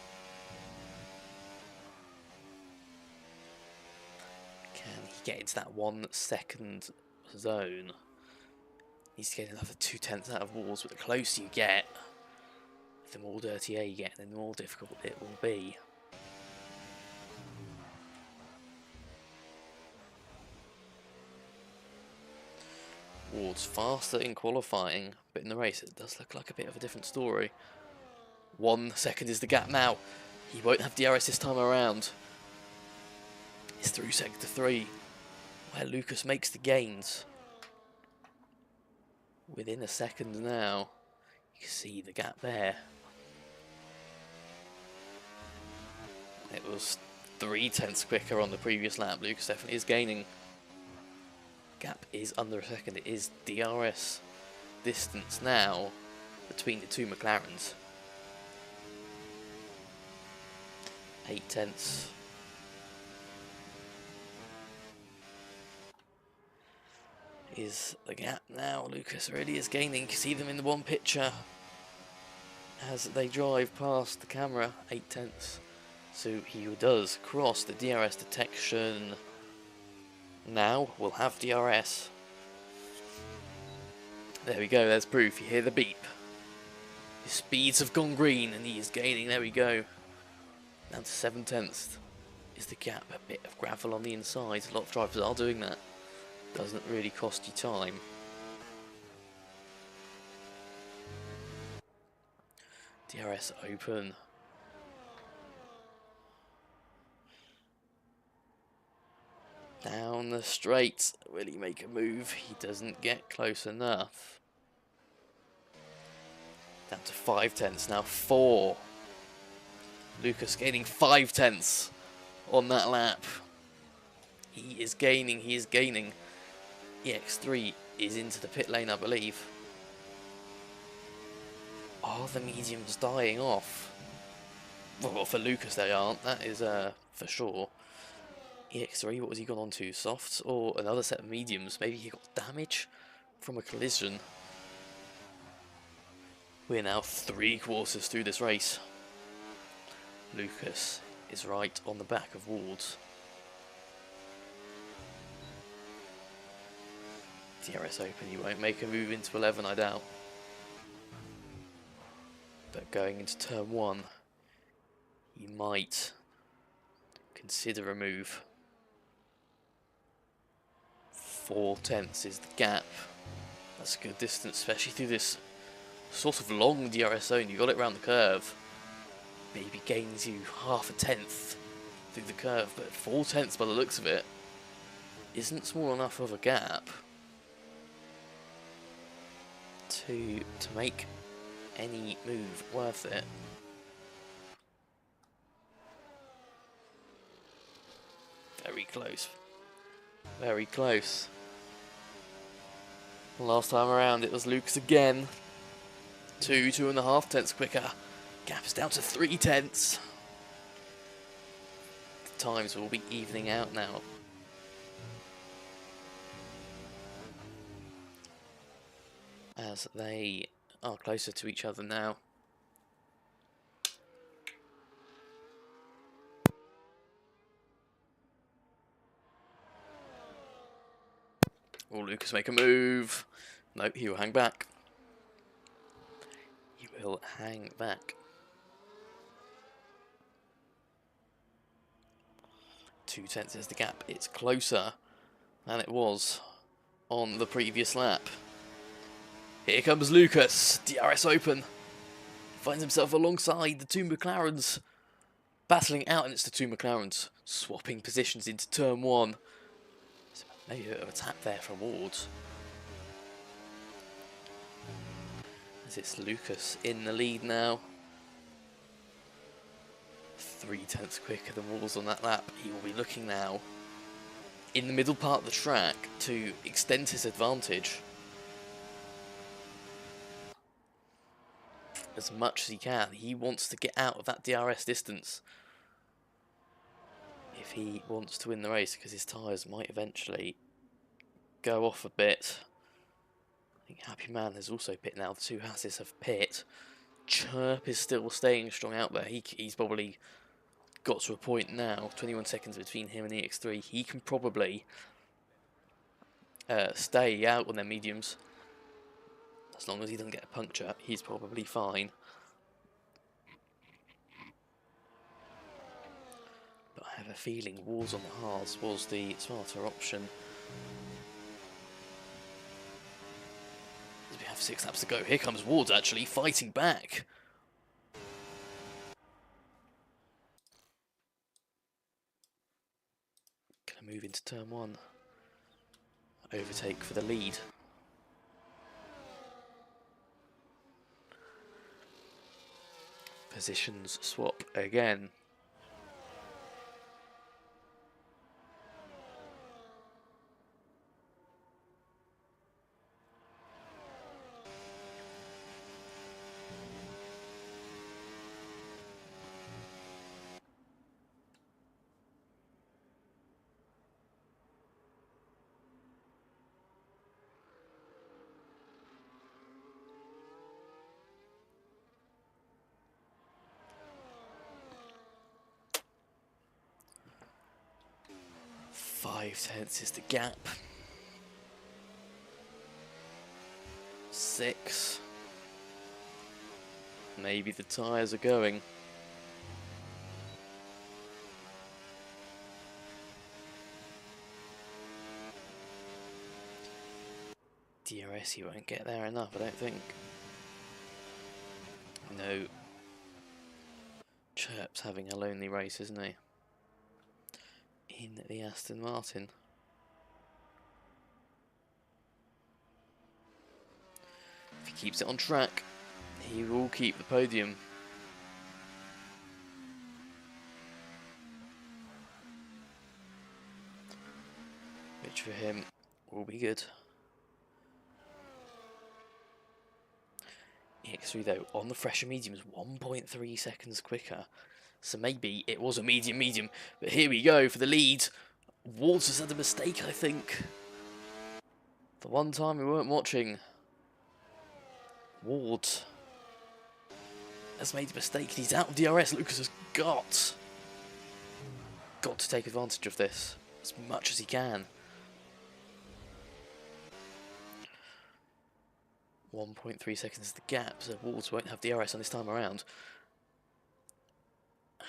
Can he get into that 1 second zone? Needs to get another 0.2 out of walls, but the closer you get, the more dirty air you get, then the more difficult it will be. Ward's faster in qualifying, but in the race it does look like a bit of a different story. 1 second is the gap now. He won't have DRS this time around. It's through sector 3, where Lucas makes the gains. Within a second now. You can see the gap there. It was 0.3 quicker on the previous lap. Lucas definitely is gaining. Gap is under a second. It is DRS distance now between the two McLarens. 0.8. Is the gap now. Lucas really is gaining. You can see them in the one picture as they drive past the camera. 0.8. So he does cross the DRS detection. Now we'll have DRS. There we go, there's proof. You hear the beep. His speeds have gone green and he is gaining. There we go. Down to 0.7. Is the gap. A bit of gravel on the inside. A lot of drivers are doing that. Doesn't really cost you time. DRS open. Down the straight. Will he make a move? He doesn't get close enough. Down to 0.5 now. 4. Lucas gaining 0.5 on that lap. He is gaining. He is gaining. EX3 is into the pit lane, I believe. Are the mediums dying off? Well, for Lucas they aren't. That is for sure. EX3, what was he gone on to? Softs or another set of mediums? Maybe he got damage from a collision. We're now 3/4 through this race. Lucas is right on the back of Ward's. DRS open, he won't make a move into 11, I doubt. But going into turn 1, he might consider a move. 0.4 is the gap. That's a good distance, especially through this sort of long DRS zone. You got it around the curve. Maybe gains you 0.5 through the curve, but 0.4 by the looks of it isn't small enough of a gap to make any move worth it. Very close. Very close. Last time around it was Lucas again. 2.5 quicker. Gap is down to 0.3. The times will be evening out now. As they are closer to each other now. Will Lucas make a move? No, he will hang back. He will hang back. 0.2 is the gap. It's closer than it was on the previous lap. Here comes Lucas. DRS open. Finds himself alongside the two McLarens. Battling out, and it's the two McLarens swapping positions into turn 1. So maybe a bit of a tap there from Ward. As it's Lucas in the lead now. 0.3 quicker than Wars on that lap. He will be looking now in the middle part of the track to extend his advantage as much as he can. He wants to get out of that DRS distance if he wants to win the race, because his tyres might eventually go off a bit. I think Happy Man has also pit now. The two Hasses have pit. Chirp is still staying strong out there. He's probably got to a point now, 21 seconds between him and EX3. He can probably stay out on their mediums. As long as he doesn't get a puncture, he's probably fine. But I have a feeling walls on the hards was the smarter option. As we have 6 laps to go. Here comes Wards actually fighting back. Gonna move into turn 1. Overtake for the lead. Positions swap again. Five tenths is the gap. 6. Maybe the tyres are going. DRS, he won't get there enough, I don't think. No. Chirp's having a lonely race, isn't he? In the Aston Martin. If he keeps it on track, he will keep the podium. Which for him will be good. EX3 though, on the fresher mediums, 1.3 seconds quicker. So maybe it was a medium, but here we go for the lead. Waltz has had a mistake, I think. The one time we weren't watching. Ward has made a mistake. He's out of DRS. Lucas has got to take advantage of this as much as he can. 1.3 seconds is the gap, so Waltz won't have DRS on this time around.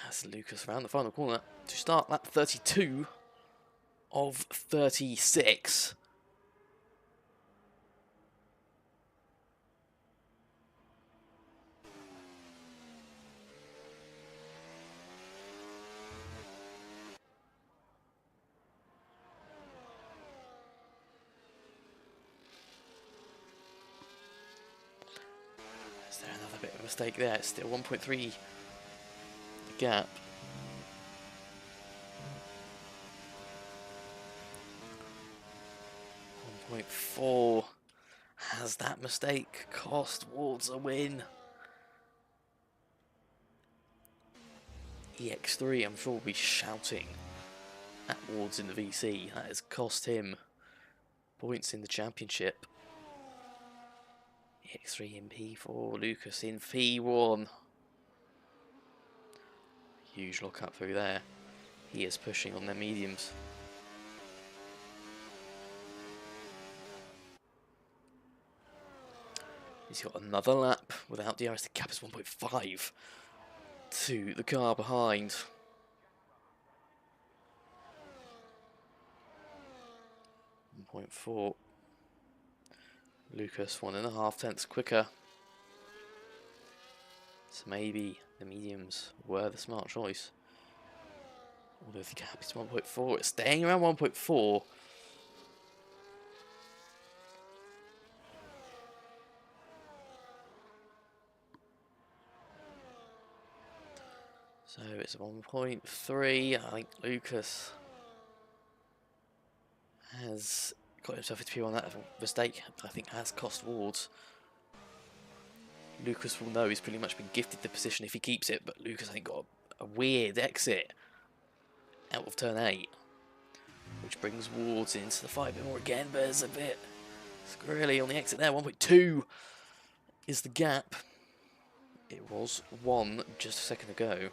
As Lucas around the final corner to start lap 32 of 36. Is there another bit of a mistake there? It's still 1.3 gap. .4. Has that mistake cost Wards a win? EX3, I'm sure, will be shouting at Wards in the VC. That has cost him points in the championship. EX3 in P4, Lucas in P1. Huge lockup through there. He is pushing on their mediums. He's got another lap without DRS. The gap is 1.5 to the car behind. 1.4. Lucas 1.5 tenths quicker. So maybe the mediums were the smart choice. Although the gap is 1.4, it's staying around 1.4. So it's 1.3. I think Lucas has got himself into P1. That mistake, I think, has cost Wards. Lucas will know he's pretty much been gifted the position if he keeps it, but Lucas, I think, got a weird exit out of turn 8, which brings Wards into the fight a bit more again, but there's a bit squirrely on the exit there. 1.2 is the gap. It was 1 just a second ago.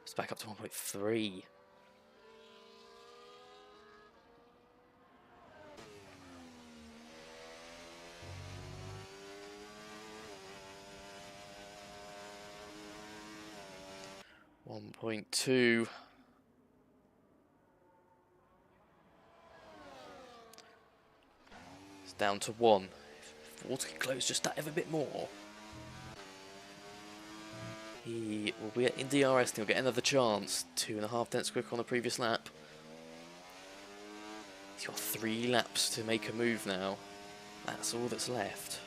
It's back up to 1.3. .2. It's down to 1. If Water can close just that ever bit more, he will be in DRS and he'll get another chance. 2.5 tenths quicker on the previous lap. He's got 3 laps to make a move now. That's all that's left.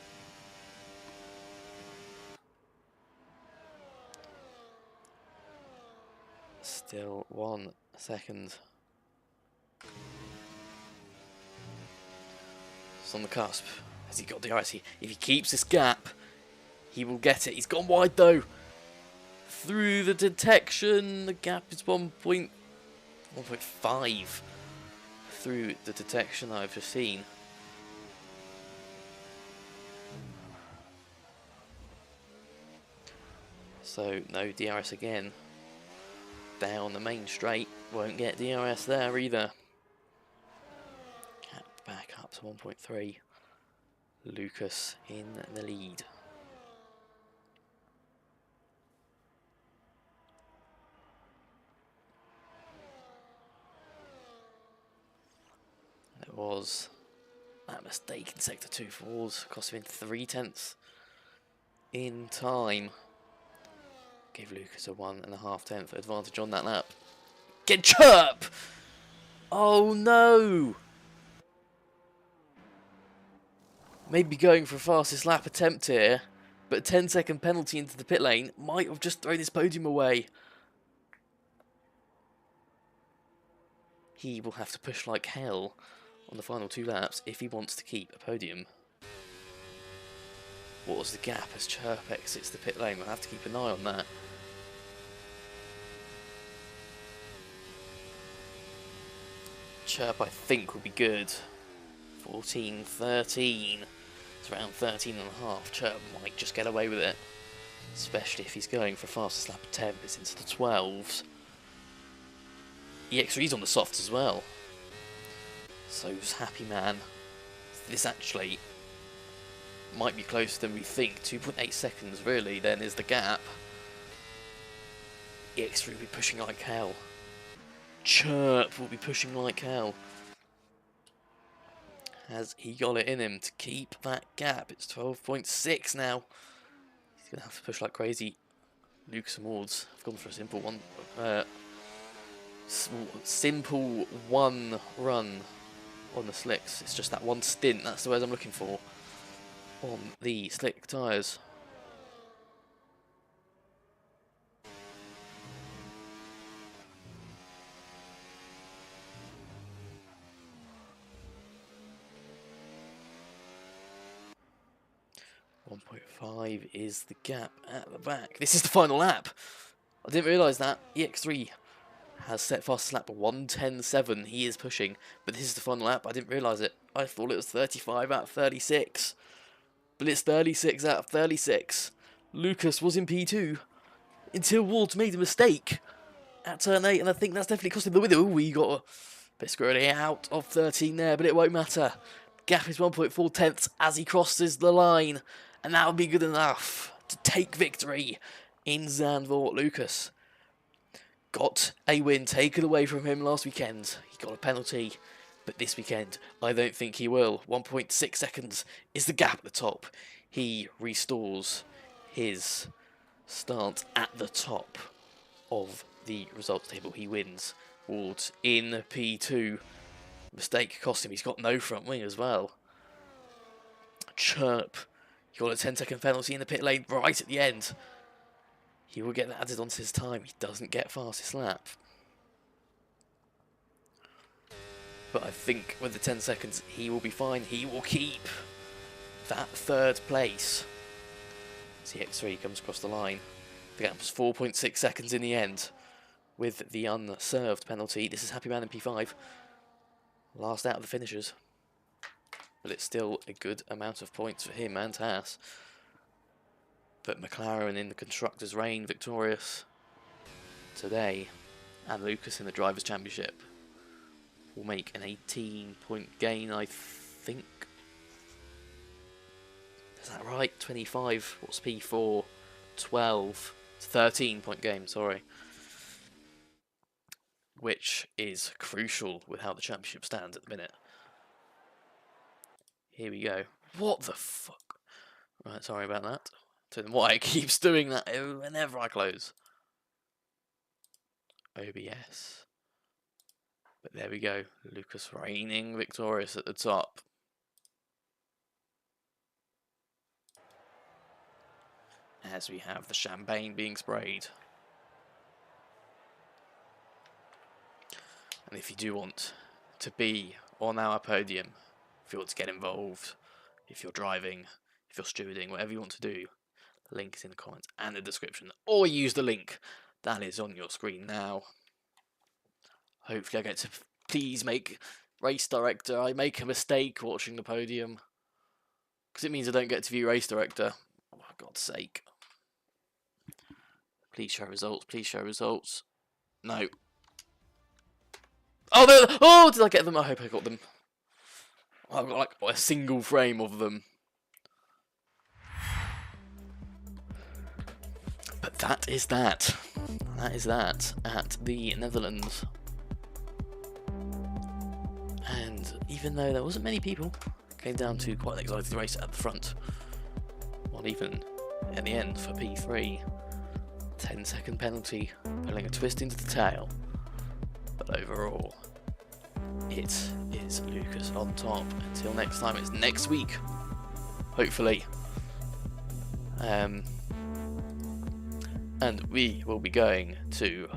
Still 1 second. It's on the cusp. Has he got DRS? If he keeps this gap, he will get it. He's gone wide though. Through the detection, the gap is 1.5 through the detection I've just seen. So no DRS again. Down the main straight, won't get DRS there either. Gap back up to 1.3. Lucas in the lead. There was that mistake in sector 2 for Wards, cost him 3 tenths in time. Gave Lucas a 1.5 tenth advantage on that lap. Get chirp! Oh no! Maybe going for a fastest lap attempt here, but a 10-second penalty into the pit lane might have just thrown his podium away. He will have to push like hell on the final 2 laps if he wants to keep a podium. What was the gap as Chirp exits the pit lane? We'll have to keep an eye on that. Chirp, I think, will be good. 14, 13. It's around 13.5. Chirp might just get away with it. Especially if he's going for fastest lap attempt. It's into the 12s. EX3's on the softs as well. So's Happy Man. This actually might be closer than we think. 2.8 seconds really then is the gap. EX3 will be pushing like hell. Chirp will be pushing like hell. Has he got it in him to keep that gap? It's 12.6 now. He's going to have to push like crazy. Lucas and Wards have gone for a simple one. Simple one run on the slicks. It's just that one stint. That's the word I'm looking for. On the slick tyres. .5 is the gap at the back. This is the final lap. I didn't realise that. EX3 has set fastest lap 1:10.7. He is pushing, but this is the final lap. I didn't realise it. I thought it was 35 out of 36. But it's 36 out of 36. Lucas was in P2 until Wards made a mistake at turn 8, and I think that's definitely cost him the win. Ooh, we got a bit squirrely out of 13 there, but it won't matter. Gap is 1.4 tenths as he crosses the line, and that would be good enough to take victory in Zandvoort. Lucas got a win taken away from him last weekend. He got a penalty, but this weekend I don't think he will. 1.6 seconds is the gap at the top. He restores his stance at the top of the results table. He wins. Wards in P2. Mistake cost him. He's got no front wing as well. Chirp. He got a 10-second penalty in the pit lane right at the end. He will get that added onto his time. He doesn't get fastest lap. But I think with the 10 seconds, he will be fine. He will keep that third place. CX3 comes across the line. The gap was 4.6 seconds in the end with the unserved penalty. This is Happy Man in P5. Last out of the finishers. But it's still a good amount of points for him and Haas. But McLaren in the Constructors' reign victorious today. And Lucas in the Drivers' Championship will make an 18-point gain, I think. Is that right? 25. What's P4? 12. 13-point game, sorry. Which is crucial with how the championship stands at the minute. Here we go. What the fuck? Right, sorry about that. Don't know why it keeps doing that whenever I close. OBS. But there we go. Lucas reigning victorious at the top. As we have the champagne being sprayed. And if you do want to be on our podium, if you want to get involved, if you're driving, if you're stewarding, whatever you want to do, the link is in the comments and the description. Or use the link that is on your screen now. Hopefully I get to please make Race Director. I make a mistake watching the podium. Because it means I don't get to view Race Director. Oh, for God's sake. Please show results. Please show results. No. Oh, oh, did I get them? I hope I got them. I've got like a single frame of them. But that is that. That is that at the Netherlands. And even though there wasn't many people, it came down to quite an exciting race at the front. Well, even in the end for P3. 10-second penalty, pulling a twist into the tail. But overall, it is Lucas on top. Until next time, it's next week, hopefully. And we will be going to